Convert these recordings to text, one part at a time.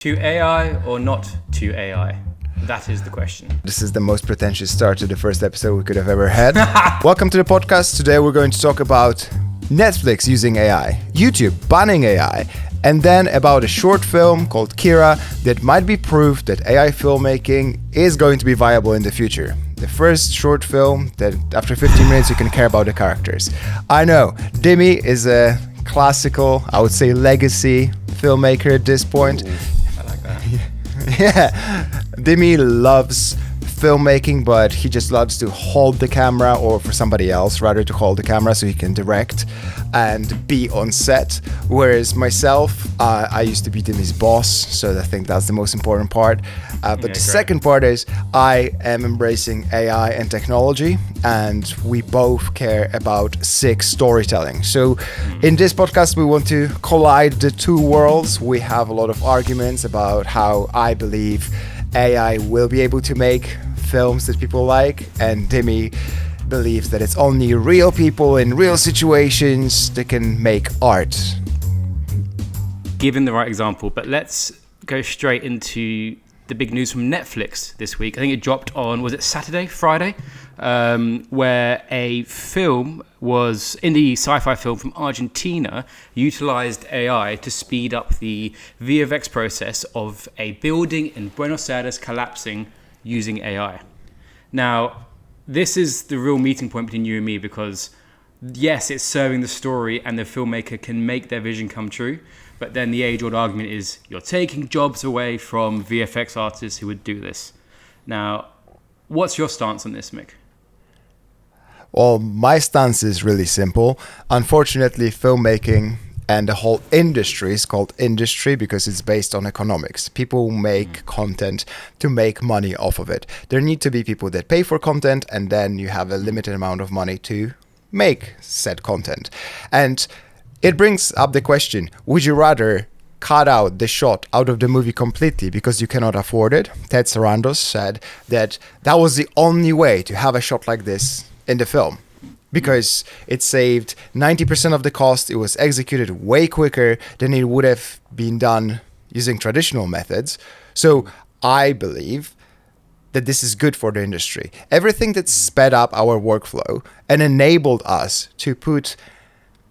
To AI or not to AI? That is the question. This is the most pretentious start to the first episode we could have ever had. Welcome to the podcast. Today we're going to talk about Netflix using AI, YouTube banning AI, and then about a short film called Kira that might be proof that AI filmmaking is going to be viable in the future. The first short film that after 15 minutes you can care about the characters. I know, Dimi is a classical, I would say legacy filmmaker at this point. Ooh, I like that. Yeah, Dimi loves filmmaking, but he just loves to hold the camera, or for somebody else rather to hold the camera so he can direct and be on set. Whereas myself, I used to be Dimi's boss, so I think that's the most important part. But the second part is I am embracing AI and technology, and we both care about sick storytelling. So in this podcast, we want to collide the two worlds. We have a lot of arguments about how I believe AI will be able to make films that people like, and Dimi believes that it's only real people in real situations that can make art. Given the right example, but let's go straight into the big news from Netflix this week. I think it dropped on, was it Saturday, Friday? Where a film was, indie sci-fi film from Argentina, utilized AI to speed up the VFX process of a building in Buenos Aires collapsing using AI. Now, this is the real meeting point between you and me, because yes, it's serving the story and the filmmaker can make their vision come true, but then the age-old argument is you're taking jobs away from VFX artists who would do this. Now, what's your stance on this, Mick? Well, my stance is really simple. Unfortunately, filmmaking and the whole industry is called industry because it's based on economics. People make content to make money off of it. There need to be people that pay for content, and then you have a limited amount of money to make said content. And it brings up the question, would you rather cut out the shot out of the movie completely because you cannot afford it? Ted Sarandos said that was the only way to have a shot like this in the film, because it saved 90% of the cost. It was executed way quicker than it would have been done using traditional methods. So I believe that this is good for the industry. Everything that sped up our workflow and enabled us to put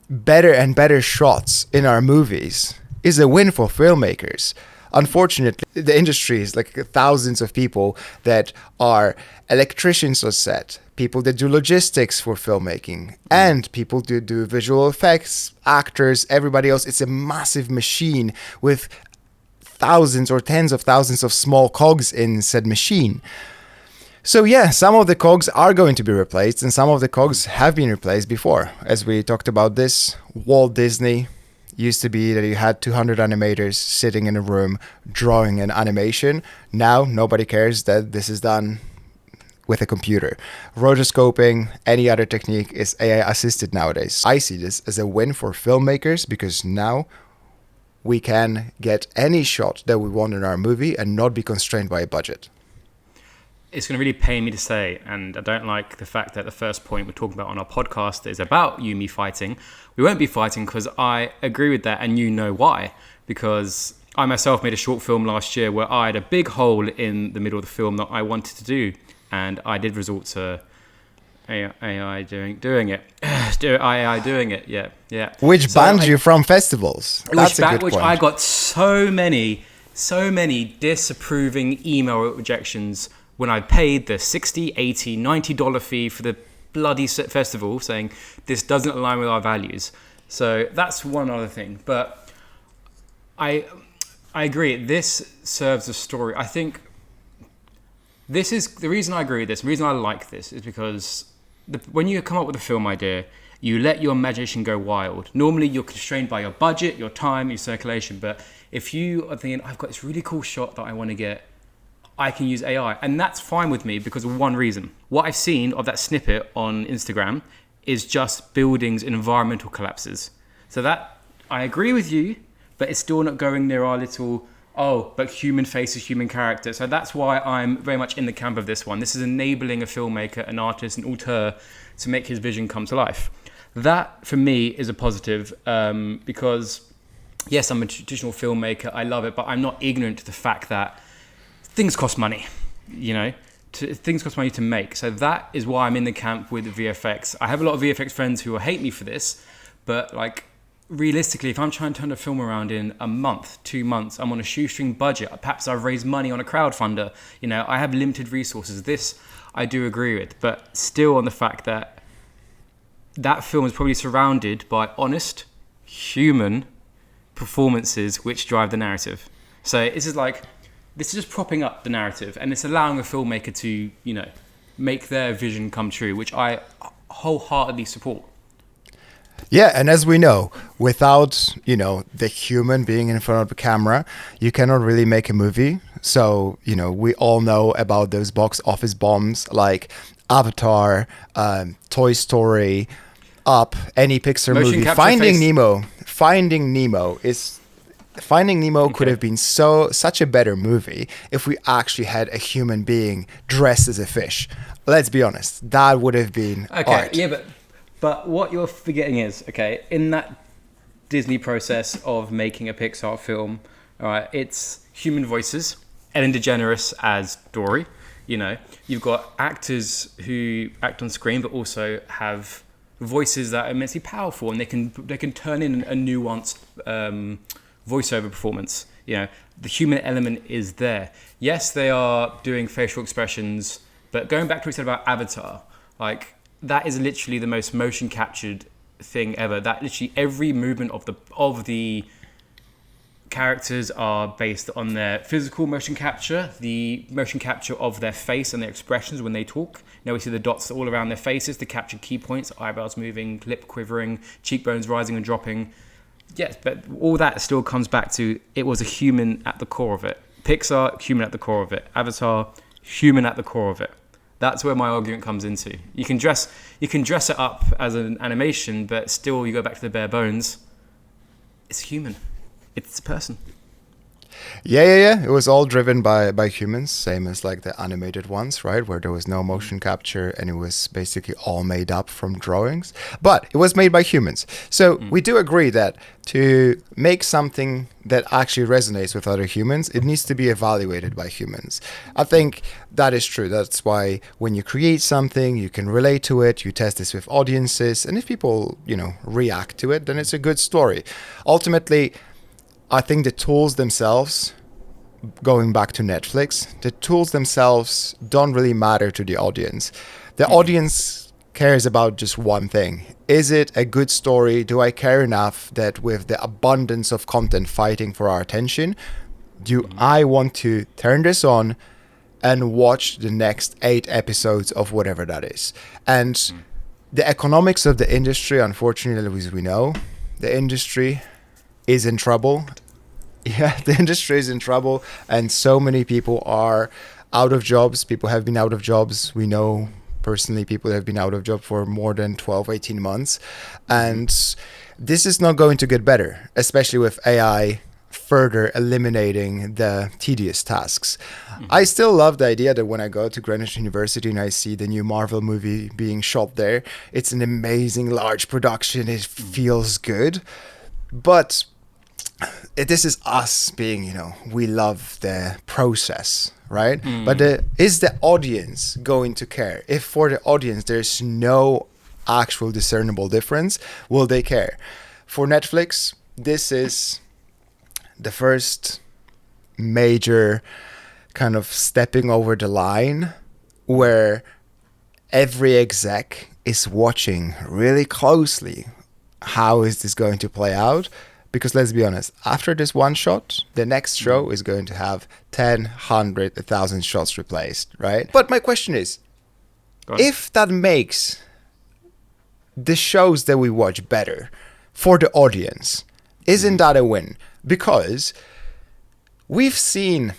better and better shots in our movies is a win for filmmakers. Unfortunately, the industry is like thousands of people that are electricians on set, people that do logistics for filmmaking, and people that do visual effects, actors, everybody else. It's a massive machine with thousands or tens of thousands of small cogs in said machine. So yeah, some of the cogs are going to be replaced, and some of the cogs have been replaced before. As we talked about this, Walt Disney used to be that you had 200 animators sitting in a room drawing an animation. Now nobody cares that this is done with a computer. Rotoscoping, any other technique is AI assisted nowadays. I see this as a win for filmmakers because now we can get any shot that we want in our movie and not be constrained by a budget. It's going to really pain me to say, and I don't like the fact that the first point we're talking about on our podcast is about you and me fighting. We won't be fighting because I agree with that, and you know why. Because I myself made a short film last year where I had a big hole in the middle of the film that I wanted to do, and I did resort to AI doing it. AI doing it, yeah. Which banned you from festivals. That's a good point. Which I got so many disapproving email rejections when I paid the $60, $80, $90 fee for the bloody festival, saying this doesn't align with our values. So that's one other thing. But I agree. This serves a story. I think this is the reason I agree with this. The reason I like this is because when you come up with a film idea, you let your imagination go wild. Normally, you're constrained by your budget, your time, your circulation. But if you are thinking, I've got this really cool shot that I want to get, I can use AI. And that's fine with me because of one reason. What I've seen of that snippet on Instagram is just buildings and environmental collapses. So that, I agree with you, but it's still not going near our little, but human face is human character. So that's why I'm very much in the camp of this one. This is enabling a filmmaker, an artist, an auteur to make his vision come to life. That, for me, is a positive because yes, I'm a traditional filmmaker. I love it, but I'm not ignorant to the fact that things cost money, you know, things cost money to make. So that is why I'm in the camp with VFX. I have a lot of VFX friends who will hate me for this, but like realistically, if I'm trying to turn a film around in a month, 2 months, I'm on a shoestring budget. Perhaps I've raised money on a crowdfunder. You know, I have limited resources. This I do agree with, but still on the fact that that film is probably surrounded by honest, human performances which drive the narrative. So this is just propping up the narrative, and it's allowing a filmmaker to, you know, make their vision come true, which I wholeheartedly support. Yeah, and as we know, without, you know, the human being in front of the camera, you cannot really make a movie. So, you know, we all know about those box office bombs like Avatar, Toy Story, Up, any Pixar Motion movie. capture Finding Nemo could have been such a better movie if we actually had a human being dressed as a fish. Let's be honest, that would have been art. Yeah, but what you're forgetting is, okay, in that Disney process of making a Pixar film, all right, it's human voices. Ellen DeGeneres as Dory, you know. You've got actors who act on screen but also have voices that are immensely powerful, and they can turn in a nuanced voiceover performance. You know, the human element is there. Yes, they are doing facial expressions, but going back to what you said about Avatar, like, that is literally the most motion captured thing ever. That literally every movement of the characters are based on their physical motion capture, the motion capture of their face and their expressions when they talk. You know, we see the dots all around their faces to capture key points, eyebrows moving, lip quivering, cheekbones rising and dropping. Yes, but all that still comes back to it was a human at the core of it. Pixar, human at the core of it. Avatar, human at the core of it. That's where my argument comes into. You can dress it up as an animation, but still you go back to the bare bones. It's human. It's a person. Yeah. It was all driven by humans, same as like the animated ones, right? Where there was no motion capture and it was basically all made up from drawings. But it was made by humans. So we do agree that to make something that actually resonates with other humans, it needs to be evaluated by humans. I think that is true. That's why when you create something, you can relate to it, you test this with audiences, and if people, you know, react to it, then it's a good story. Ultimately, I think the tools themselves, going back to Netflix, the tools themselves don't really matter to the audience. The audience cares about just one thing. Is it a good story? Do I care enough that with the abundance of content fighting for our attention, do I want to turn this on and watch the next 8 episodes of whatever that is? And the economics of the industry, unfortunately, as we know, the industry is in trouble. Yeah, the industry is in trouble, and so many people are out of jobs. People have been out of jobs. We know personally people have been out of job for more than 12, 18 months. And this is not going to get better, especially with AI further eliminating the tedious tasks. I still love the idea that when I go to Greenwich University and I see the new Marvel movie being shot there, it's an amazing large production. It feels good. But this is us being, you know, we love the process, right? But is the audience going to care? If for the audience there's no actual discernible difference, will they care? For Netflix, this is the first major kind of stepping over the line where every exec is watching really closely. How is this going to play out? Because let's be honest, after this one shot, the next show is going to have 10, 100, 1,000 shots replaced, right? But my question is, if that makes the shows that we watch better for the audience, isn't that a win? Because we've seen,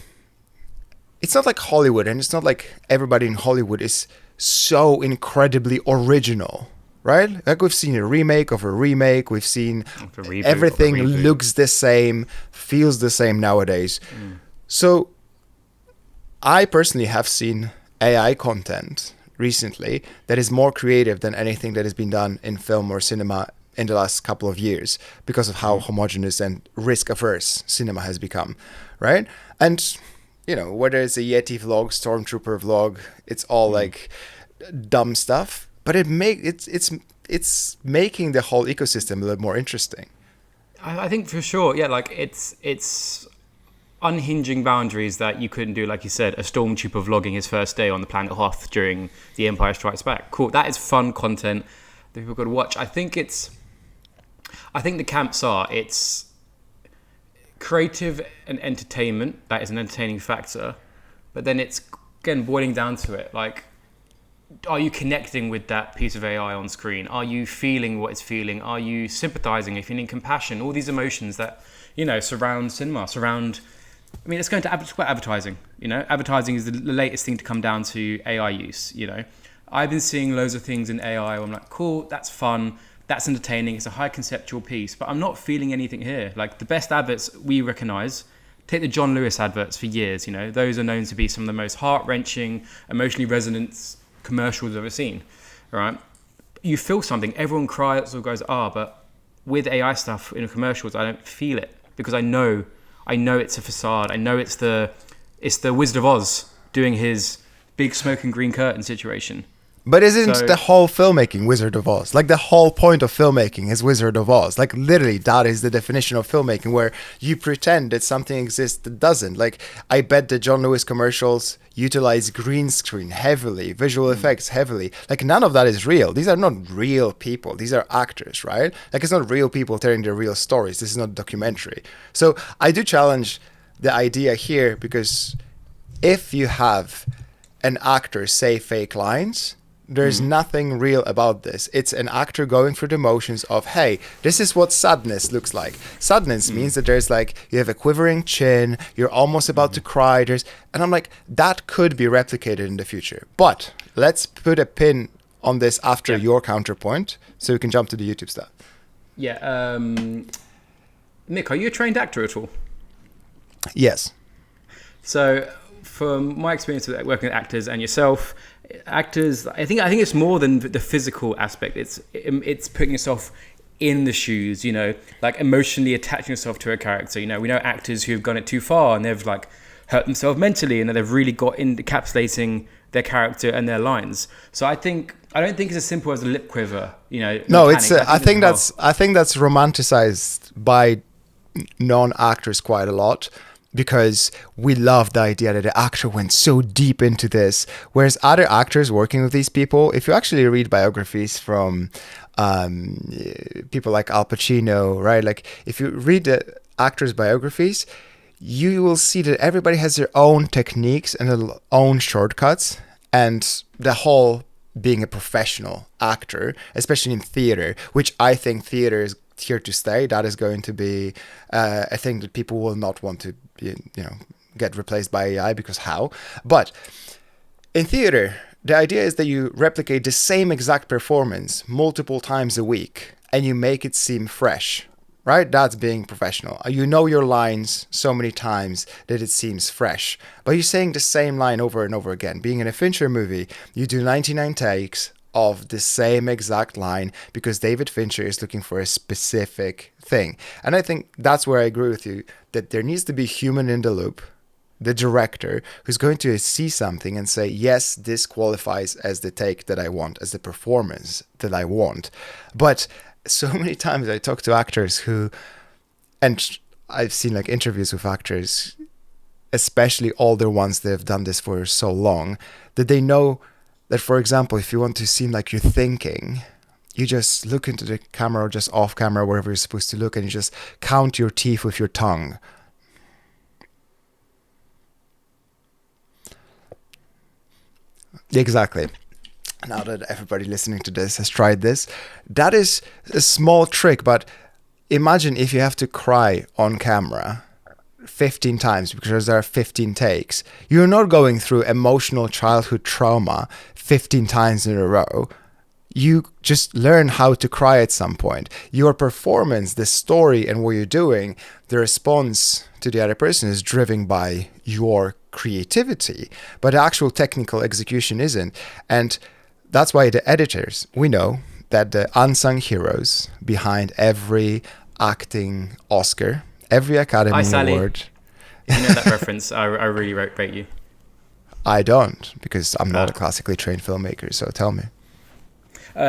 it's not like Hollywood, and it's not like everybody in Hollywood is so incredibly original. Right? Like we've seen a remake of a remake. We've seen everything looks the same, feels the same nowadays. So I personally have seen AI content recently that is more creative than anything that has been done in film or cinema in the last couple of years because of how homogenous and risk-averse cinema has become, right? And, you know, whether it's a Yeti vlog, Stormtrooper vlog, it's all like dumb stuff, but it's making the whole ecosystem a little more interesting. I think for sure, yeah, like it's unhinging boundaries that you couldn't do, like you said, a Stormtrooper vlogging his first day on the planet Hoth during The Empire Strikes Back. Cool, that is fun content that people got to watch. I think the camps are, it's creative and entertainment, that is an entertaining factor, but then it's, again, boiling down to it, like, are you connecting with that piece of AI on screen? Are you feeling what it's feeling? Are you sympathizing? Are you feeling compassion? All these emotions that, you know, surround cinema, I mean, it's going to advertising, you know? Advertising is the latest thing to come down to AI use, you know? I've been seeing loads of things in AI where I'm like, cool, that's fun, that's entertaining, it's a high conceptual piece, but I'm not feeling anything here. Like, the best adverts we recognize, take the John Lewis adverts for years, you know? Those are known to be some of the most heart-wrenching, emotionally resonant commercials I've ever seen, right? You feel something, everyone cries or goes, but with AI stuff in commercials, I don't feel it because I know it's a facade. I know it's the Wizard of Oz doing his big smoking green curtain situation. But isn't the whole filmmaking Wizard of Oz? Like, the whole point of filmmaking is Wizard of Oz. Like, literally, that is the definition of filmmaking, where you pretend that something exists that doesn't. Like, I bet the John Lewis commercials utilize green screen heavily, visual effects heavily. Like, none of that is real. These are not real people. These are actors, right? Like, it's not real people telling their real stories. This is not a documentary. So I do challenge the idea here, because if you have an actor say fake lines, there's nothing real about this. It's an actor going through the motions of, hey, this is what sadness looks like. Sadness means that there's like, you have a quivering chin, you're almost about to cry. And I'm like, that could be replicated in the future. But let's put a pin on this after your counterpoint, so we can jump to the YouTube stuff. Yeah. Nick, are you a trained actor at all? Yes. So from my experience with working with actors and yourself, actors, I think it's more than the physical aspect. It's putting yourself in the shoes, you know, like emotionally attaching yourself to a character. You know, we know actors who have gone it too far and they've like hurt themselves mentally, and they've really got in encapsulating their character and their lines. So I don't think it's as simple as a lip quiver, you know. No, it's I think that's romanticized by non-actors quite a lot, because we love the idea that the actor went so deep into this, whereas other actors working with these people, if you actually read biographies from people like Al Pacino, right? Like, if you read the actors' biographies, you will see that everybody has their own techniques and their own shortcuts, and the whole being a professional actor, especially in theater, which I think theater is here to stay. That is going to be a thing that people will not want to, get replaced by AI, because how? But in theater, the idea is that you replicate the same exact performance multiple times a week and you make it seem fresh, right? That's being professional. You know your lines so many times that it seems fresh, but you're saying the same line over and over again. Being in a Fincher movie, you do 99 takes of the same exact line because David Fincher is looking for a specific thing. And I think that's where I agree with you, that there needs to be human in the loop, the director, who's going to see something and say, yes, this qualifies as the take that I want, as the performance that I want. But so many times I talk to actors who, and I've seen like interviews with actors, especially older ones that have done this for so long, that they know that, for example, if you want to seem like you're thinking, you just look into the camera or just off camera, wherever you're supposed to look, and you just count your teeth with your tongue. Exactly. Now that everybody listening to this has tried this, that is a small trick, but imagine if you have to cry on camera 15 times because there are 15 takes. You're not going through emotional childhood trauma 15 times in a row. You just learn how to cry at some point. Your performance, the story and what you're doing, the response to the other person is driven by your creativity, but the actual technical execution isn't. And that's why the editors, we know, that the unsung heroes behind every acting Oscar, every Academy Hi, Sally. Award. You know that reference. I really rate you. I don't, because I'm not a classically trained filmmaker, so tell me.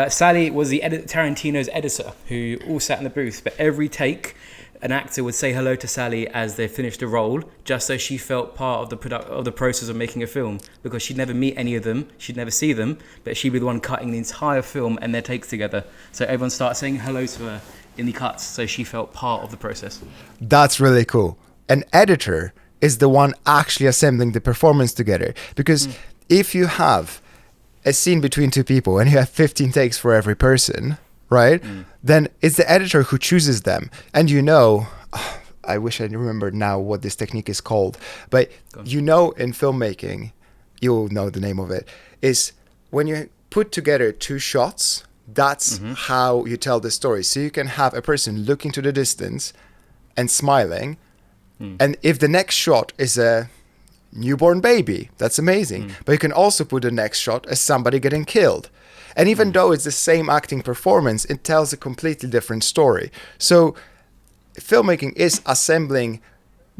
Sally was Tarantino's editor who all sat in the booth, but every take, an actor would say hello to Sally as they finished a role, just so she felt part of the process of making a film, because she'd never meet any of them, she'd never see them, but she'd be the one cutting the entire film and their takes together. So everyone started saying hello to her in the cuts, so she felt part of the process. That's really cool. An editor is the one actually assembling the performance together, because if you have a scene between two people and you have 15 takes for every person, right? Then it's the editor who chooses them. And I wish I remembered now what this technique is called, but in filmmaking, you'll know the name of it, is when you put together two shots, that's how you tell the story. So you can have a person looking to the distance and smiling, and if the next shot is a newborn baby, that's amazing. But you can also put the next shot as somebody getting killed. And even though it's the same acting performance, it tells a completely different story. So filmmaking is assembling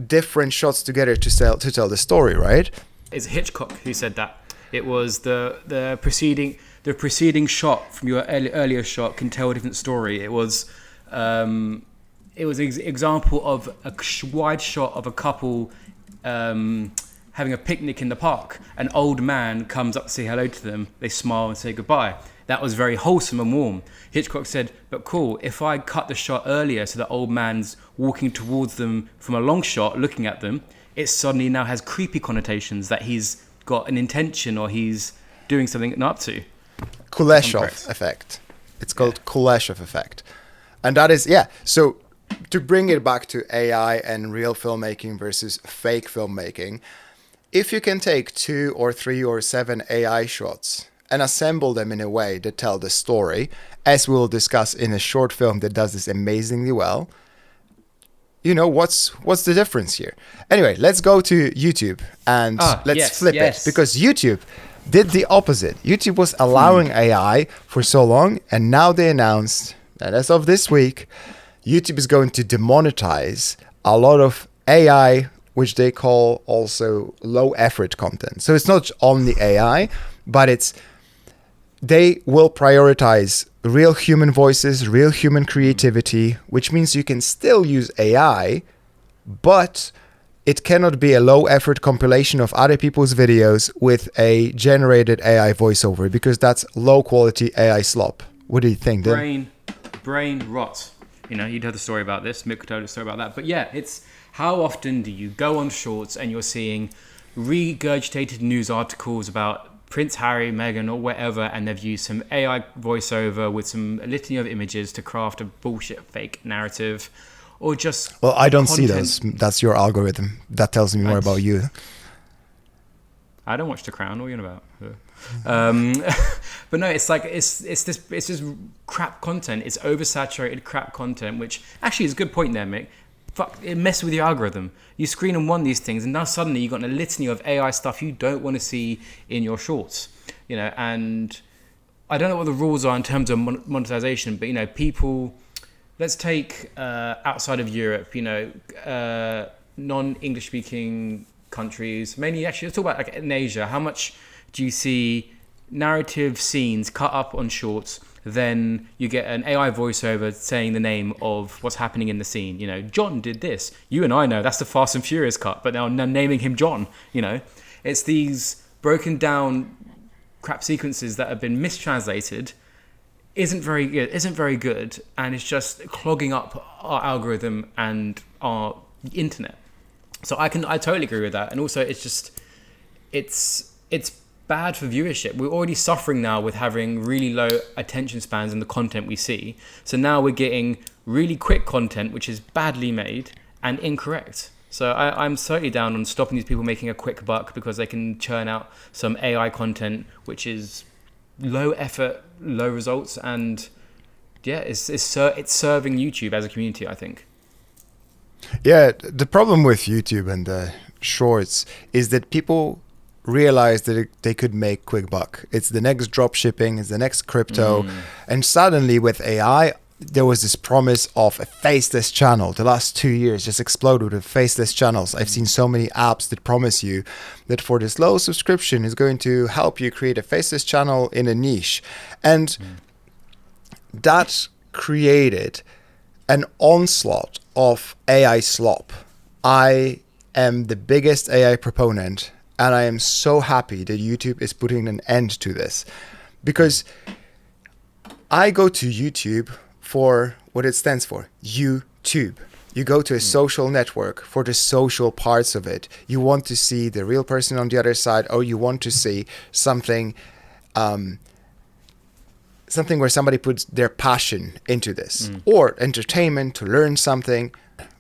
different shots together to tell the story, right? It's Hitchcock who said that. It was the preceding shot from your earlier shot can tell a different story. It was an example of a wide shot of a couple having a picnic in the park. An old man comes up to say hello to them. They smile and say goodbye. That was very wholesome and warm. Hitchcock said, but cool, if I cut the shot earlier so the old man's walking towards them from a long shot, looking at them, it suddenly now has creepy connotations that he's got an intention or he's doing something not up to. Kuleshov effect. It's called Kuleshov effect. And that is, so to bring it back to AI and real filmmaking versus fake filmmaking, if you can take 2 or 3 or 7 AI shots and assemble them in a way that tell the story, as we'll discuss in a short film that does this amazingly well, what's the difference here? Anyway, let's go to YouTube and let's flip it, because YouTube did the opposite. YouTube was allowing AI for so long, and now they announced that as of this week, YouTube is going to demonetize a lot of AI, which they call also low effort content. So it's not only AI, but they will prioritize real human voices, real human creativity, which means you can still use AI, but it cannot be a low effort compilation of other people's videos with a generated AI voiceover, because that's low quality AI slop. What do you think, Dim? Brain rot. You'd heard the story about this. Mick told a story about that. But it's how often do you go on Shorts and you're seeing regurgitated news articles about Prince Harry, Meghan, or whatever, and they've used some AI voiceover with some litany of images to craft a bullshit fake narrative, or just... Well, I don't see those. That's your algorithm. That tells me more about you. I don't watch The Crown. What are you on about? But no, it's this crap content. It's oversaturated crap content, which actually is a good point there, Mick. Fuck, it messes with your algorithm. You screen on one of these things, and now suddenly you've got a litany of AI stuff you don't want to see in your shorts. And I don't know what the rules are in terms of monetization, but people, let's take outside of Europe, non-English speaking countries, mainly actually, let's talk about in Asia. How much do you see narrative scenes cut up on shorts? Then you get an AI voiceover saying the name of what's happening in the scene. John did this. You and I know that's the Fast and Furious cut, but now naming him John. It's these broken down crap sequences that have been mistranslated. Isn't very good, and it's just clogging up our algorithm and our internet. So I totally agree with that, and also it's bad for viewership. We're already suffering now with having really low attention spans in the content we see. So now we're getting really quick content, which is badly made and incorrect. So I'm certainly down on stopping these people making a quick buck because they can churn out some AI content, which is low effort, low results, and it's serving YouTube as a community, I think. Yeah, the problem with YouTube and the shorts is that people realized that they could make quick buck. It's the next drop shipping, it's the next crypto. And suddenly with AI, there was this promise of a faceless channel. The last 2 years just exploded with faceless channels. I've seen so many apps that promise you that for this low subscription is going to help you create a faceless channel in a niche. And that created an onslaught of AI slop. I am the biggest AI proponent, and I am so happy that YouTube is putting an end to this, because I go to YouTube for what it stands for, YouTube. You go to a social network for the social parts of it. You want to see the real person on the other side, or you want to see something where somebody puts their passion into this, or entertainment, to learn something.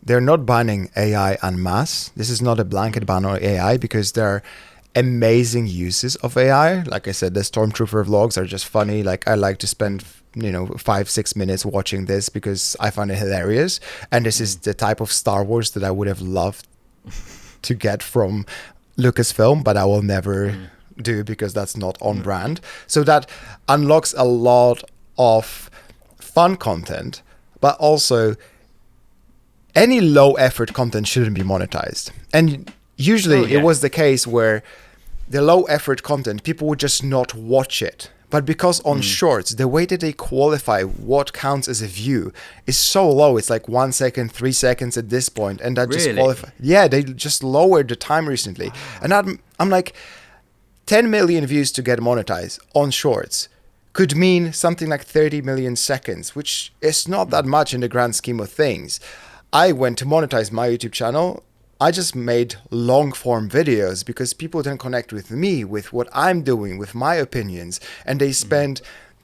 They're not banning AI en masse. This is not a blanket ban on AI, because there are amazing uses of AI. Like I said, the Stormtrooper vlogs are just funny. Like, I like to spend 5-6 minutes watching this because I find it hilarious. And this is the type of Star Wars that I would have loved to get from Lucasfilm, but I will never do, because that's not on brand. So that unlocks a lot of fun content, but also any low effort content shouldn't be monetized. And usually it was the case where the low effort content, people would just not watch it. But because on shorts, the way that they qualify what counts as a view is so low, it's like 1 second, 3 seconds at this point, and that just qualifies. Yeah, they just lowered the time recently. And I'm like, 10 million views to get monetized on shorts could mean something like 30 million seconds, which is not that much in the grand scheme of things. I went to monetize my YouTube channel. I just made long form videos because people didn't connect with me, with what I'm doing, with my opinions. And they spend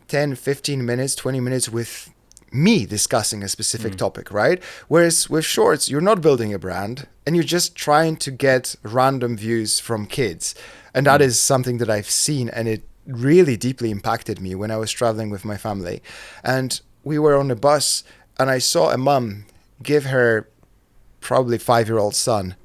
10, 15 minutes, 20 minutes with me discussing a specific topic, right? Whereas with shorts, you're not building a brand and you're just trying to get random views from kids. And that is something that I've seen, and it really deeply impacted me when I was traveling with my family. And we were on a bus and I saw a mom give her probably 5-year-old son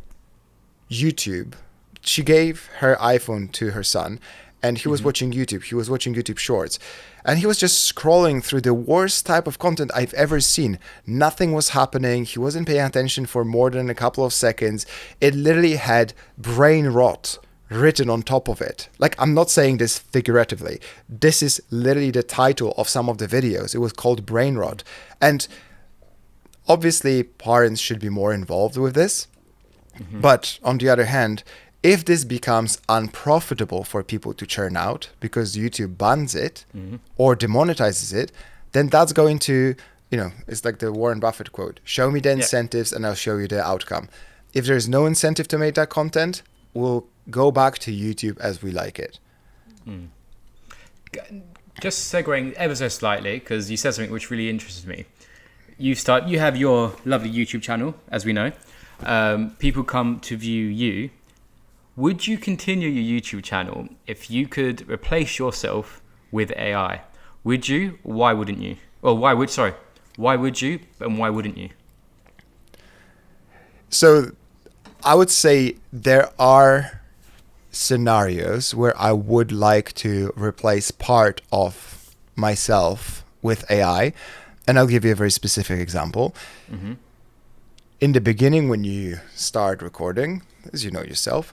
YouTube. She gave her iPhone to her son, and he was watching YouTube. He was watching YouTube Shorts, and he was just scrolling through the worst type of content I've ever seen. Nothing was happening. He wasn't paying attention for more than a couple of seconds. It literally had brain rot written on top of it. Like, I'm not saying this figuratively. This is literally the title of some of the videos. It was called Brain Rot. And obviously, parents should be more involved with this. But on the other hand, if this becomes unprofitable for people to churn out because YouTube bans it or demonetizes it, then that's going to, it's like the Warren Buffett quote, show me the incentives and I'll show you the outcome. If there's no incentive to make that content, we'll go back to YouTube as we like it. Just segueing ever so slightly, because you said something which really interested me. You have your lovely YouTube channel, as we know. People come to view you. Would you continue your YouTube channel if you could replace yourself with AI? Would you? Why wouldn't you? Or why would you and why wouldn't you? So I would say there are scenarios where I would like to replace part of myself with AI. And I'll give you a very specific example. In the beginning, when you start recording, as you know yourself,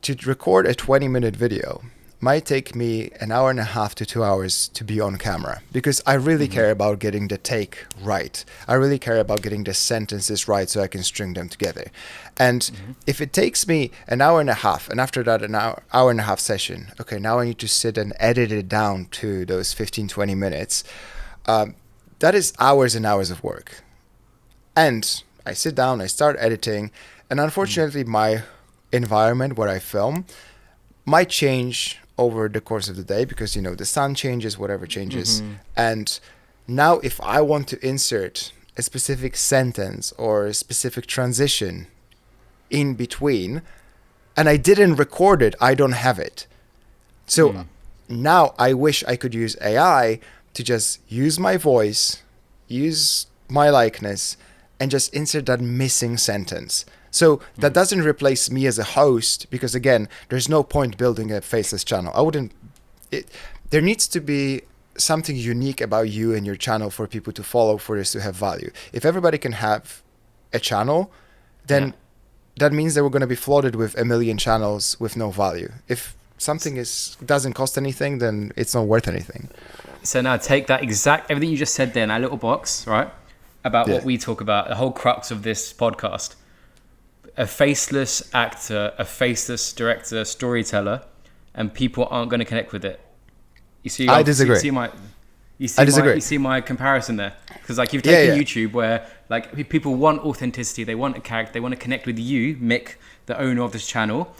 to record a 20-minute video might take me an hour and a half to 2 hours to be on camera, because I really care about getting the take right. I really care about getting the sentences right so I can string them together. And if it takes me an hour and a half, and after that an hour and a half session, okay, now I need to sit and edit it down to those 15, 20 minutes. That is hours and hours of work. And I sit down, I start editing, and unfortunately my environment where I film might change over the course of the day because, the sun changes, whatever changes. And now if I want to insert a specific sentence or a specific transition in between, and I didn't record it, I don't have it. So now I wish I could use AI to just use my voice, use my likeness, and just insert that missing sentence. So that doesn't replace me as a host, because again, there's no point building a faceless channel. There needs to be something unique about you and your channel for people to follow, for this to have value. If everybody can have a channel, then that means that we're going to be flooded with a million channels with no value. If something doesn't cost anything, then it's not worth anything. So now take that everything you just said there in that little box, right? About what we talk about, the whole crux of this podcast. A faceless actor, a faceless director, storyteller, and people aren't going to connect with it. You see, I disagree. You see my comparison there, because like you've taken YouTube, where like people want authenticity, they want a character, they want to connect with you, Mick, the owner of this channel,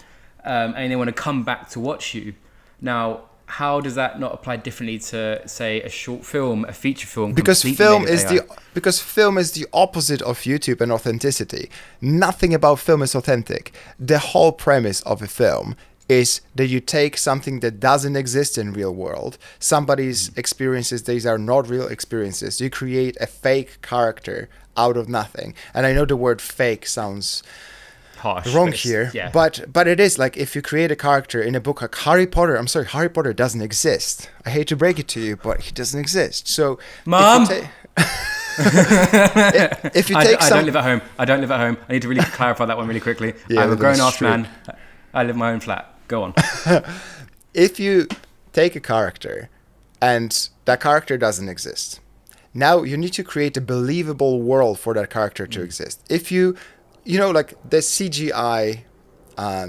and they want to come back to watch you. Now, how does that not apply differently to, say, a short film, a feature film? Because film is the opposite of YouTube and authenticity. Nothing about film is authentic. The whole premise of a film is that you take something that doesn't exist in real world, somebody's experiences, these are not real experiences. You create a fake character out of nothing. And I know the word fake sounds harsh, wrong here, but it is. Like, if you create a character in a book like Harry Potter, I'm sorry, Harry Potter doesn't exist. I hate to break it to you, but he doesn't exist. So, Mom, if you take I don't live at home. I need to really clarify that one really quickly. I'm a grown-ass man. I live in my own flat. Go on. If you take a character and that character doesn't exist, now you need to create a believable world for that character to exist. If you like the CGI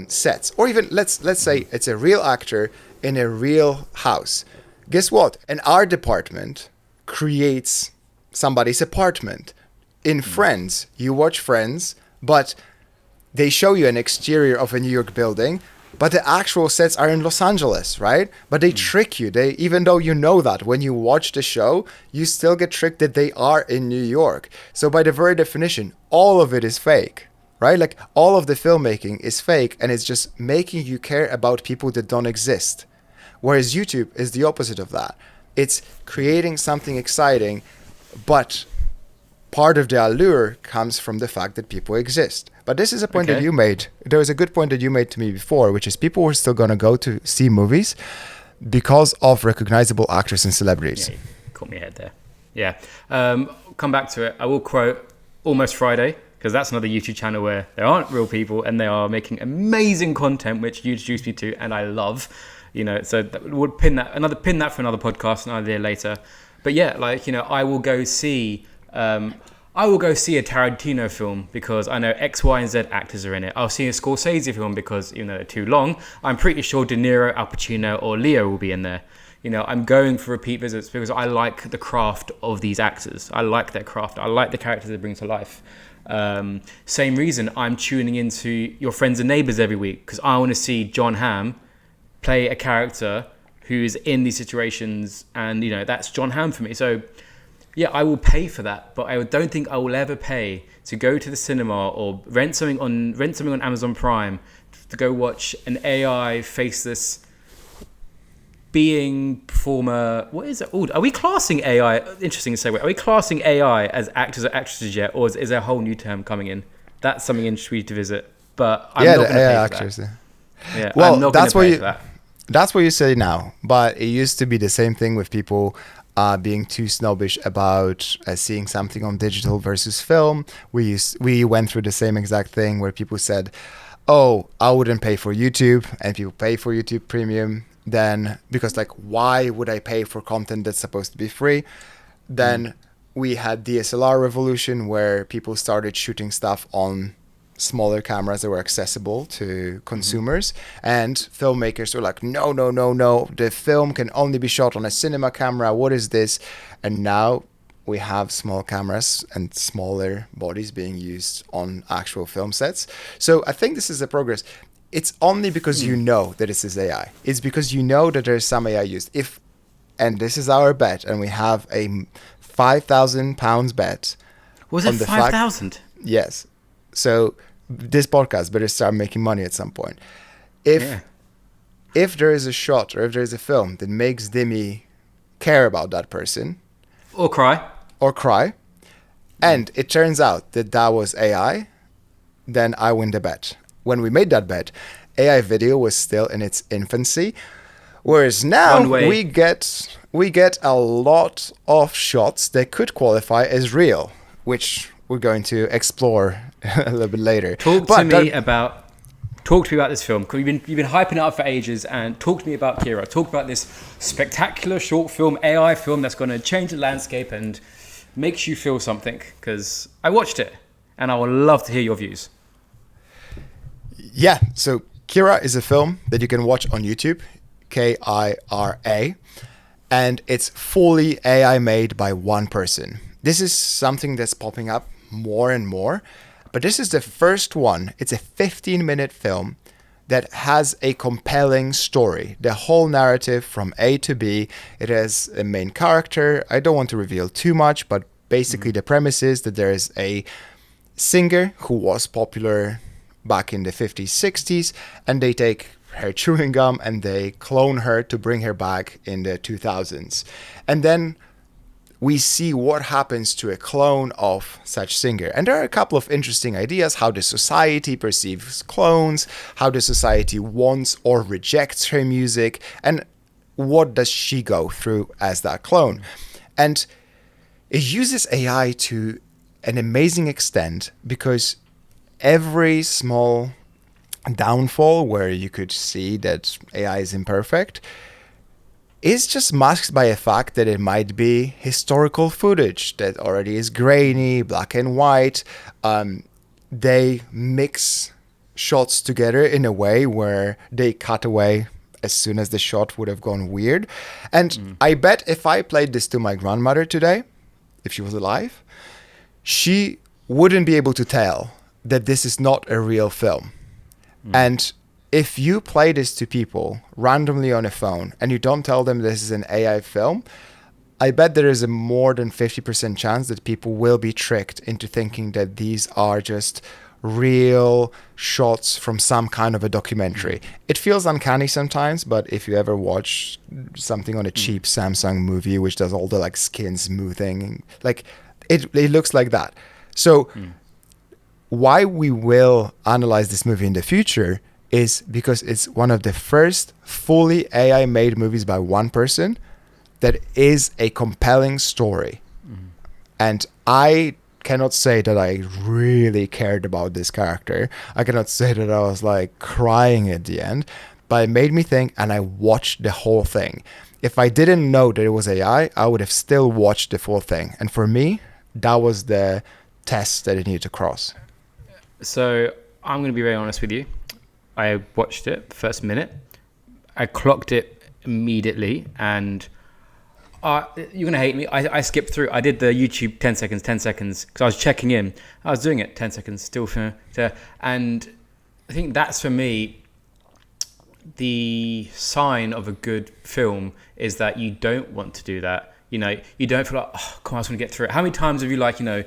sets, or even let's say it's a real actor in a real house. Guess what? An art department creates somebody's apartment. In Friends, you watch Friends, but they show you an exterior of a New York building, but the actual sets are in Los Angeles, right? But they trick you. Even though you know that when you watch the show, you still get tricked that they are in New York. So by the very definition, all of it is fake, right? Like, all of the filmmaking is fake, and it's just making you care about people that don't exist. Whereas YouTube is the opposite of that. It's creating something exciting, but part of the allure comes from the fact that people exist. But this is a point that you made. There was a good point that you made to me before, which is people were still going to go to see movies because of recognizable actors and celebrities. Yeah, you caught me ahead there. Yeah. Come back to it. I will quote Almost Friday, because that's another YouTube channel where there aren't real people and they are making amazing content, which you introduced me to, and I love. So we'll pin that for another podcast another year later. But yeah, I will go see a Tarantino film because I know X, Y, and Z actors are in it. I'll see a Scorsese film because, they're too long. I'm pretty sure De Niro, Al Pacino, or Leo will be in there. I'm going for repeat visits because I like the craft of these actors. I like their craft. I like the characters they bring to life. Same reason I'm tuning into Your Friends and Neighbors every week, because I want to see John Hamm play a character who's in these situations, and that's John Hamm for me. So yeah, I will pay for that, but I don't think I will ever pay to go to the cinema or rent something on Amazon Prime to go watch an AI faceless being performer. What is it? Are we classing AI? Interesting segue. Are we classing AI as actors or actresses yet, or is there a whole new term coming in? That's something interesting to visit. But I'm not going to pay for actors. That. Yeah, well, I'm not going to pay for that. That's what you say now, but it used to be the same thing with people being too snobbish about seeing something on digital versus film. We went through the same exact thing where people said, "Oh, I wouldn't pay for YouTube," and people pay for YouTube Premium. Then, because why would I pay for content that's supposed to be free? Then we had DSLR revolution where people started shooting stuff on smaller cameras that were accessible to consumers, and filmmakers were like, no, the film can only be shot on a cinema camera. What is this? And now we have small cameras and smaller bodies being used on actual film sets. So I think this is the progress. It's only because you know that this is AI. It's because you know that there's some AI used. And this is our bet, and we have a £5,000 bet. Was it 5,000? Yes. So this podcast better start making money at some point. If there is a shot or if there is a film that makes Dimi care about that person, or cry, and it turns out that was AI, then I win the bet. When we made that bet, AI video was still in its infancy, whereas now we get a lot of shots that could qualify as real, which we're going to explore a little bit later. Talk to me about this film, because you've been hyping it up for ages, and talk to me about Kira. Talk about this spectacular short film, AI film that's going to change the landscape and makes you feel something, because I watched it and I would love to hear your views. Yeah, so Kira is a film that you can watch on YouTube, Kira, and it's fully AI made by one person. This is something that's popping up more and more, but this is the first one. It's a 15-minute film that has a compelling story. The whole narrative from A to B. It has a main character. I don't want to reveal too much, but basically the premise is that there is a singer who was popular back in the 50s, 60s, and they take her chewing gum and they clone her to bring her back in the 2000s. And then we see what happens to a clone of such singer. And there are a couple of interesting ideas: how the society perceives clones, how the society wants or rejects her music, and what does she go through as that clone. And it uses AI to an amazing extent, because every small downfall where you could see that AI is imperfect is just masked by the fact that it might be historical footage that already is grainy, black and white. They mix shots together in a way where they cut away as soon as the shot would have gone weird. And I bet if I played this to my grandmother today, if she was alive, she wouldn't be able to tell that this is not a real film. And if you play this to people randomly on a phone and you don't tell them this is an AI film, I bet there is a more than 50% chance that people will be tricked into thinking that these are just real shots from some kind of a documentary. It feels uncanny sometimes, but if you ever watch something on a cheap Samsung movie which does all the like skin smoothing, like it looks like that. So why we will analyze this movie in the future is because it's one of the first fully AI made movies by one person that is a compelling story. And I cannot say that I really cared about this character. I cannot say that I was like crying at the end, but it made me think, and I watched the whole thing. If I didn't know that it was AI, I would have still watched the full thing. And for me, that was the test that it needed to cross. So I'm going to be very honest with you. I watched it the first minute. I clocked it immediately, and you're going to hate me. I skipped through. I did the YouTube 10 seconds, because I was checking in. I was doing it 10 seconds still. And I think that's, for me, the sign of a good film is that you don't want to do that. You know, you don't feel like, oh, come on, I just want to get through it. How many times have you, like, you know,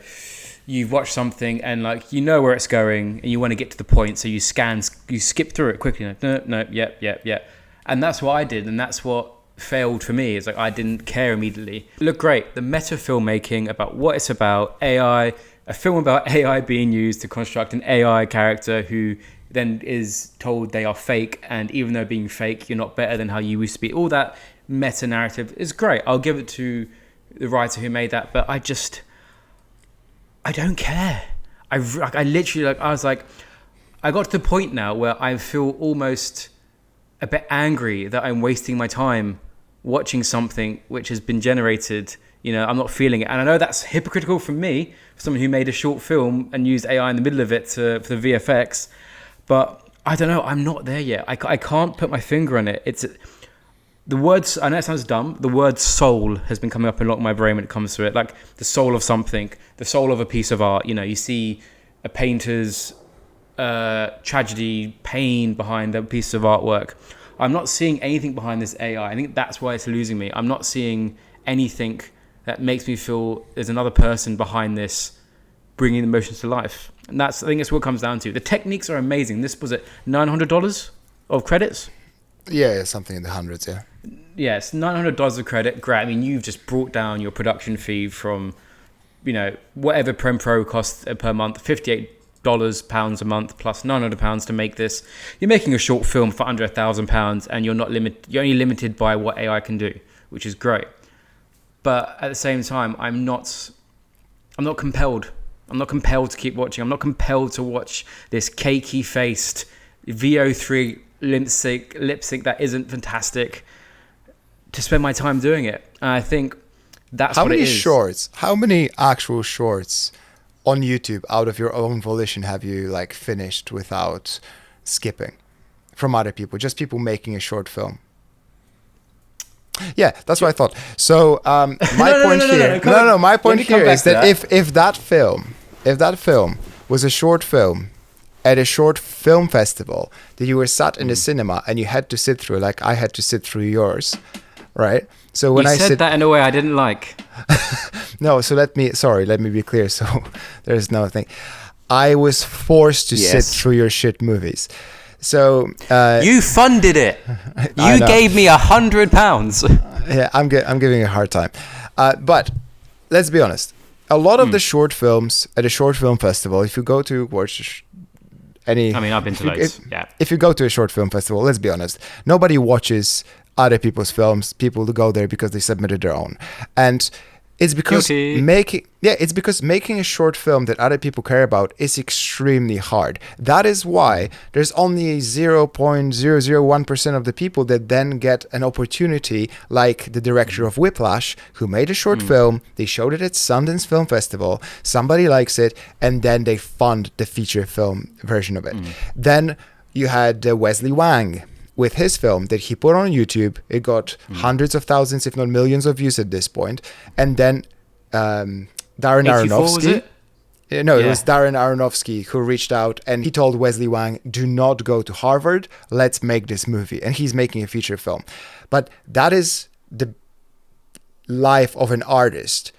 you've watched something and like you know where it's going and you want to get to the point, so you skip through it quickly. No, yep. And that's what I did, and that's what failed for me. Is like I didn't care immediately. It looked great. The meta filmmaking about what it's about, AI, a film about AI being used to construct an AI character who then is told they are fake, and even though being fake, you're not better than how you used to be. All that meta narrative is great. I'll give it to the writer who made that, but I don't care. I literally, like, I was like, I got to the point now where I feel almost a bit angry that I'm wasting my time watching something which has been generated. You know, I'm not feeling it. And I know that's hypocritical from me, for someone who made a short film and used AI in the middle of it for the VFX. But I don't know, I'm not there yet. I can't put my finger on it. It's the words, I know it sounds dumb, the word soul has been coming up a lot in my brain when it comes to it. Like the soul of something, the soul of a piece of art. You know, you see a painter's tragedy, pain behind a piece of artwork. I'm not seeing anything behind this AI. I think that's why it's losing me. I'm not seeing anything that makes me feel there's another person behind this bringing the emotions to life. And I think that's what it comes down to. The techniques are amazing. This was it, $900 of credits? Yeah, something in the hundreds, yeah. Yes, $900 of credit. Great. I mean, you've just brought down your production fee from, you know, whatever Premiere Pro costs per month, $58 pounds a month plus £900 to make this. You're making a short film for under £1,000, and you're only limited by what AI can do, which is great. But at the same time, I'm not compelled. I'm not compelled to keep watching. I'm not compelled to watch this cakey faced VO3 lip sync that isn't fantastic, to spend my time doing it. And I think that's what it is. How many actual shorts on YouTube out of your own volition have you like finished without skipping from other people? Just people making a short film. Yeah, that's what I thought. So my point here is that if that film was a short film at a short film festival that you were sat in the cinema and you had to sit through, like I had to sit through yours, right? So when you said that in a way I didn't like. No, so let me be clear. So there's no thing. I was forced to sit through your shit movies. So you funded it. You gave me £100. Yeah, I'm giving a hard time. But let's be honest. A lot of the short films at a short film festival, if you go to watch any... I mean, I've been to loads, yeah. If you go to a short film festival, let's be honest, nobody watches other people's films. People go there because they submitted their own. And it's because making a short film that other people care about is extremely hard. That is why there's only 0.001% of the people that then get an opportunity, like the director of Whiplash, who made a short film. They showed it at Sundance Film Festival. Somebody likes it, and then they fund the feature film version of it. Then you had Wesley Wang with his film that he put on YouTube. It got hundreds of thousands, if not millions of views at this point. And then Darren Aronofsky. It was Darren Aronofsky who reached out and he told Wesley Wang, do not go to Harvard. Let's make this movie. And he's making a feature film. But that is the life of an artist.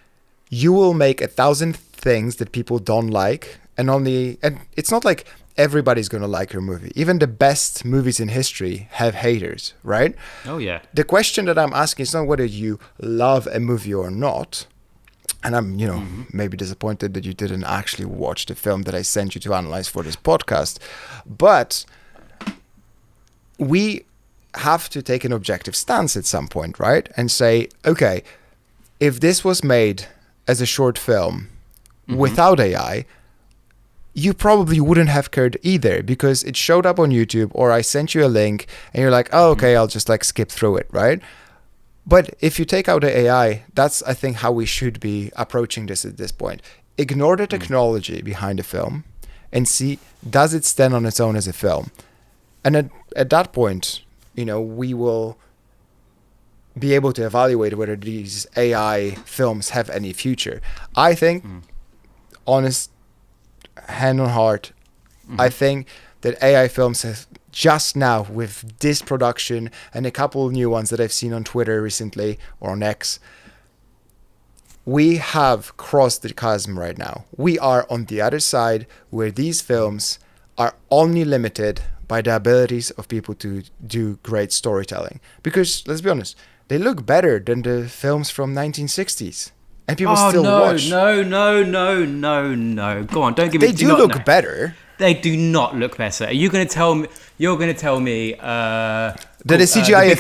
You will make 1,000 things that people don't like. And it's not like everybody's going to like your movie. Even the best movies in history have haters, right? Oh, yeah. The question that I'm asking is not whether you love a movie or not. And I'm, maybe disappointed that you didn't actually watch the film that I sent you to analyze for this podcast. But we have to take an objective stance at some point, right? And say, okay, if this was made as a short film without AI, you probably wouldn't have cared either, because it showed up on YouTube or I sent you a link and you're like, oh, okay, I'll just like skip through it, right? But if you take out the AI, that's, I think, how we should be approaching this at this point. Ignore the technology behind the film and see, does it stand on its own as a film? And at that point, we will be able to evaluate whether these AI films have any future. I think, honest, hand on heart, I think that AI films have just now, with this production and a couple of new ones that I've seen on Twitter recently or on X, we have crossed the chasm right now. We are on the other side, where these films are only limited by the abilities of people to do great storytelling. Because let's be honest, they look better than the films from 1960s. And people still watch. No. Go on, don't give me... They do look better. They do not look better. Are you going to tell me... You're going to tell me... that the CGI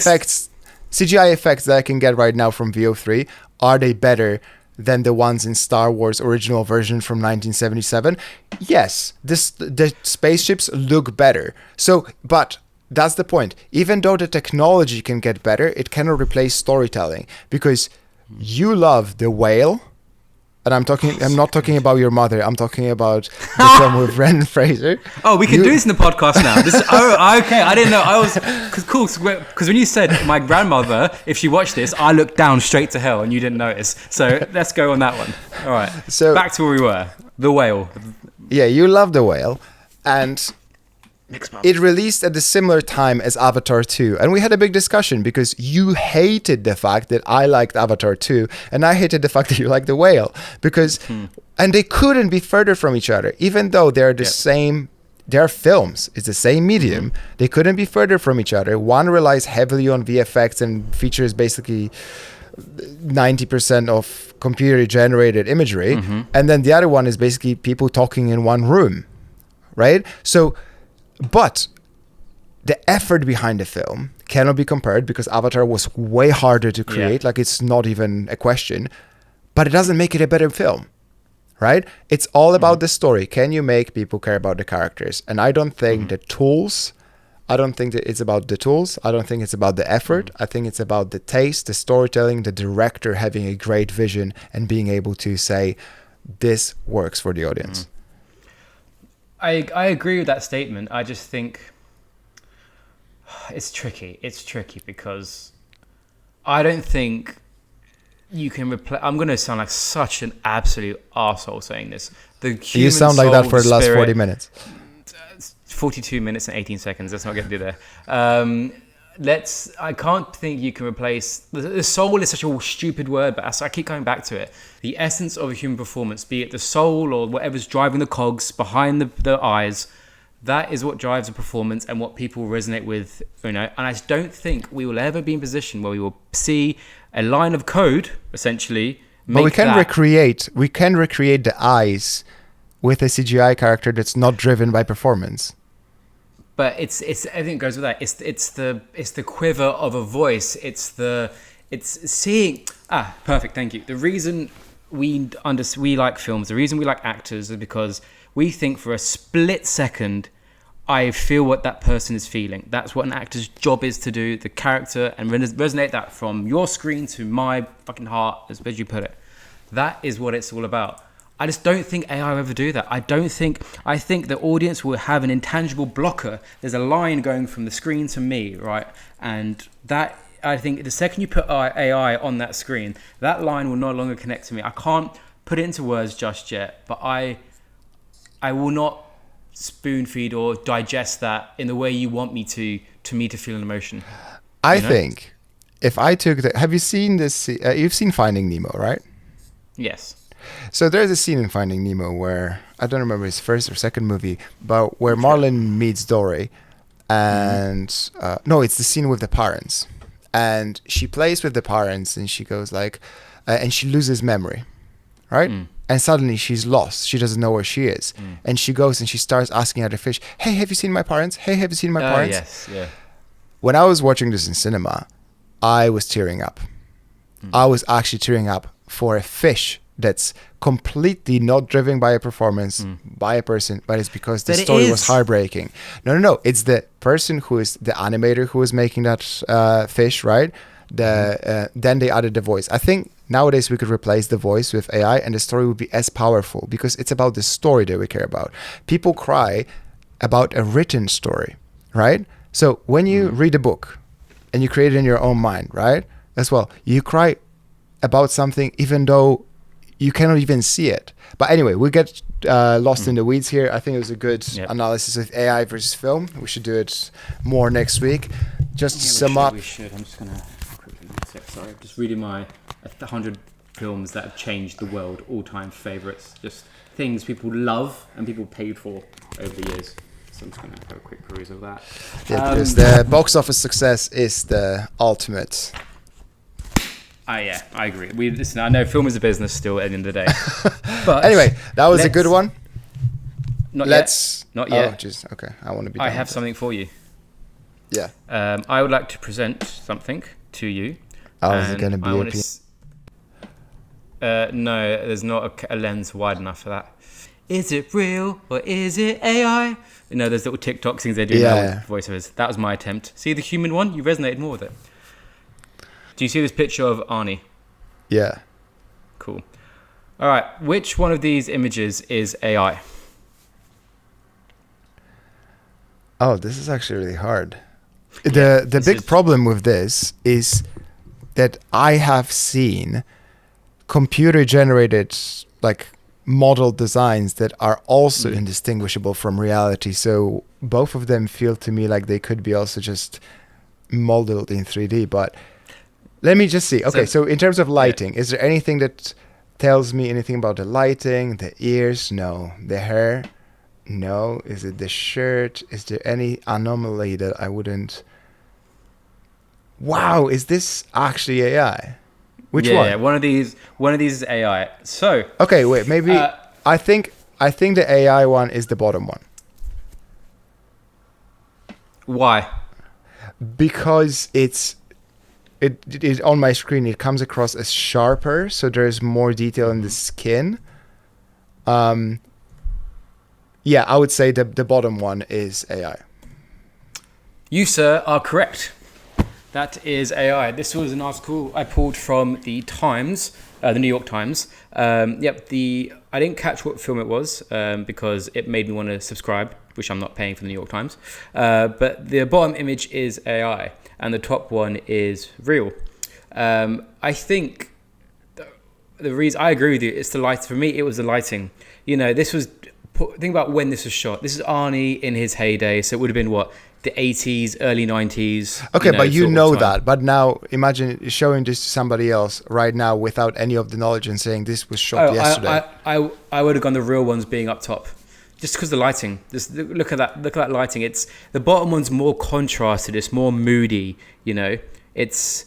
effects that I can get right now from VO3, are they better than the ones in Star Wars original version from 1977? Yes. The spaceships look better. So, but... That's the point. Even though the technology can get better, it cannot replace storytelling, because you love The Whale, and I'm not talking about your mother. I'm talking about the film with Brendan Fraser. Oh, we can do this in the podcast now. Okay. I didn't know. I was cool, because when you said my grandmother, if she watched this, I looked down straight to hell, and you didn't notice. So let's go on that one. All right. So back to where we were. The Whale. Yeah, you love The Whale, and it released at the similar time as Avatar 2. And we had a big discussion because you hated the fact that I liked Avatar 2 and I hated the fact that you liked The Whale. Because, and they couldn't be further from each other, even though they're the same, they're films, it's the same medium. They couldn't be further from each other. One relies heavily on VFX and features basically 90% of computer generated imagery. And then the other one is basically people talking in one room. right? So, but the effort behind the film cannot be compared because Avatar was way harder to create. Like, it's not even a question, but it doesn't make it a better film, right? It's all about the story. Can you make people care about the characters? And I don't think the tools, I don't think that it's about the tools. I don't think it's about the effort. I think it's about the taste, the storytelling, the director having a great vision and being able to say, this works for the audience. I agree with that statement. I just think it's tricky. It's tricky because I don't think you can replace. I'm going to sound like such an absolute arsehole saying this. You sound like that for the last 40 minutes. 42 minutes and 18 seconds. Let's not get to there. I can't think you can replace the soul is such a stupid word, but I keep coming back to it. The essence of a human performance, be it the soul or whatever's driving the cogs behind the eyes, that is what drives a performance and what people resonate with, And I just don't think we will ever be in a position where we will see a line of code essentially. But we can recreate the eyes with a CGI character that's not driven by performance. But it's everything goes with that. It's the quiver of a voice. It's seeing. Perfect. Thank you. The reason we like films, the reason we like actors, is because we think for a split second, I feel what that person is feeling. That's what an actor's job is to do. The character and resonate that from your screen to my fucking heart, as you put it. That is what it's all about. I just don't think AI will ever do that. I think the audience will have an intangible blocker. There's a line going from the screen to me, right? And that, I think the second you put AI on that screen, that line will no longer connect to me. I can't put it into words just yet, but I will not spoon feed or digest that in the way you want me to feel an emotion. I think if I took have you seen this? You've seen Finding Nemo, right? Yes. So there's a scene in Finding Nemo where, I don't remember his first or second movie, but where Marlin meets Dory, and no, it's the scene with the parents, and she plays with the parents, and she goes like, and she loses memory, right? And suddenly she's lost. She doesn't know where she is, and she goes and she starts asking other fish, "Hey, have you seen my parents? Hey, have you seen my parents?" Yes, yeah. When I was watching this in cinema, I was tearing up. I was actually tearing up for a fish that's completely not driven by a performance, by a person, but it's because the story was heartbreaking. No. It's the person who is the animator who is making that fish, right? Then they added the voice. I think nowadays we could replace the voice with AI and the story would be as powerful because it's about the story that we care about. People cry about a written story, right? So when you read a book and you create it in your own mind, right? As well, you cry about something even though you cannot even see it. But anyway, we get lost in the weeds here. I think it was a good analysis of AI versus film. We should do it more next week. Just to sum up. We should. I'm just going to quickly check. Sorry, I'm just reading my 100 films that have changed the world, all-time favourites. Just things people love and people paid for over the years. So I'm just going to have a quick peruse of that. Yeah, because the box office success is the ultimate. Yeah, I agree. Listen, I know film is a business still at the end of the day. But anyway, that was a good one. Not yet. Oh, jeez. Okay, I want to be. I have something for you. Yeah. I would like to present something to you. Oh, is it going to be no, there's not a lens wide enough for that. Is it real or is it AI? You know, there's little TikTok things they do with voiceovers. That was my attempt. See the human one? You resonated more with it. Do you see this picture of Arnie? Yeah. Cool. All right. Which one of these images is AI? Oh, this is actually really hard. The big problem with this is that I have seen computer-generated like model designs that are also indistinguishable from reality. So both of them feel to me like they could be also just modeled in 3D, but let me just see. Okay, so in terms of lighting, is there anything that tells me anything about the lighting, the ears? No. The hair? No. Is it the shirt? Is there any anomaly that I wouldn't... Wow, is this actually AI? Which one? Yeah, one of these is AI. So... Okay, wait, maybe... I think the AI one is the bottom one. Why? Because it on my screen it comes across as sharper, so there's more detail in the skin. Yeah, I would say the bottom one is AI. You, sir, are correct. That is AI. This was an article I pulled from the Times, the New York Times. I didn't catch what film it was because it made me want to subscribe, which I'm not paying for the New York Times. But the bottom image is AI, and the top one is real. I think the reason I agree with you, it's the light. For me, it was the lighting. You know, think about when this was shot. This is Arnie in his heyday, so it would have been what? The 80s, early 90s. Okay, but you know time. that. But now imagine showing this to somebody else right now without any of the knowledge and saying this was shot yesterday. I would have gone the real ones being up top. Just because the lighting. Just look at that. Look at that lighting. It's the bottom one's more contrasted. It's more moody. You know, that's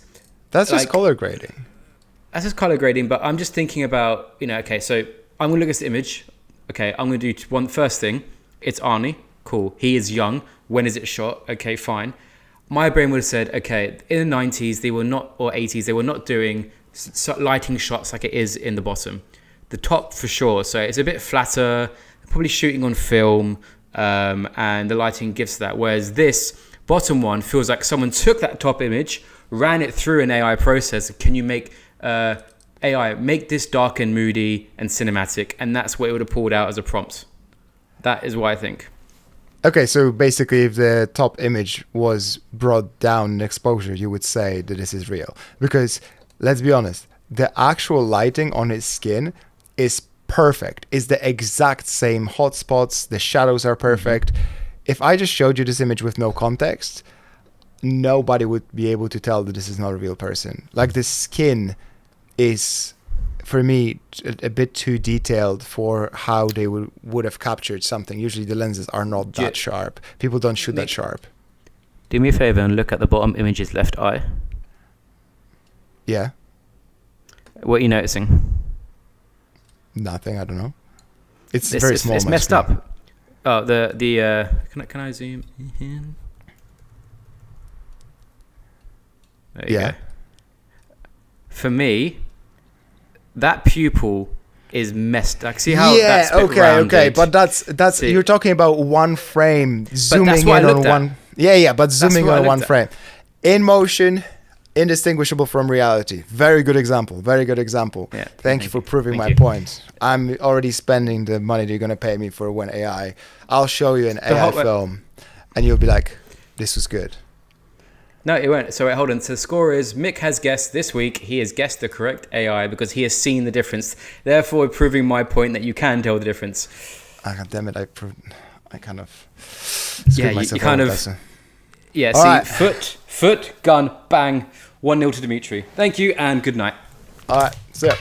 just color grading. That's just color grading. But I'm just thinking about, you know. Okay, so I'm gonna look at this image. Okay, I'm gonna do one first thing. It's Arnie. Cool. He is young. When is it shot? Okay, fine. My brain would have said, okay, in the 90s, they were not, or 80s, they were not doing lighting shots like it is in the bottom. The top for sure. So it's a bit flatter, probably shooting on film, and the lighting gives that. Whereas this bottom one feels like someone took that top image, ran it through an AI process. Can you make AI make this dark and moody and cinematic? And that's what it would have pulled out as a prompt. That is what I think. Okay, so basically if the top image was brought down in exposure, you would say that this is real. Because, let's be honest, the actual lighting on his skin is perfect. It's the exact same hotspots, the shadows are perfect. If I just showed you this image with no context, nobody would be able to tell that this is not a real person. Like, the skin is, for me, a bit too detailed for how they would have captured something. Usually the lenses are not that sharp. People don't shoot that sharp. Do me a favor and look at the bottom image's left eye. Yeah. What are you noticing? Nothing, I don't know. It's very small. It's messed up. Oh, can I zoom in? There you go. For me, that pupil is messed. Like, see how that's a bit rounded? Okay, but that's you're talking about one frame zooming in on one. But zooming on one frame, in motion, indistinguishable from reality. Very good example. Yeah, thank you for proving my point. I'm already spending the money you're gonna pay me for one AI. I'll show you an AI film, and you'll be like, "This was good." No, it won't. So wait, hold on. So the score is Mick has guessed this week. He has guessed the correct AI because he has seen the difference. Therefore, proving my point that you can tell the difference. God damn it! I kind of. You kind of. Yeah. All see, right. foot, gun, bang. 1-0 to Dimitri. Thank you and good night. All right. See ya.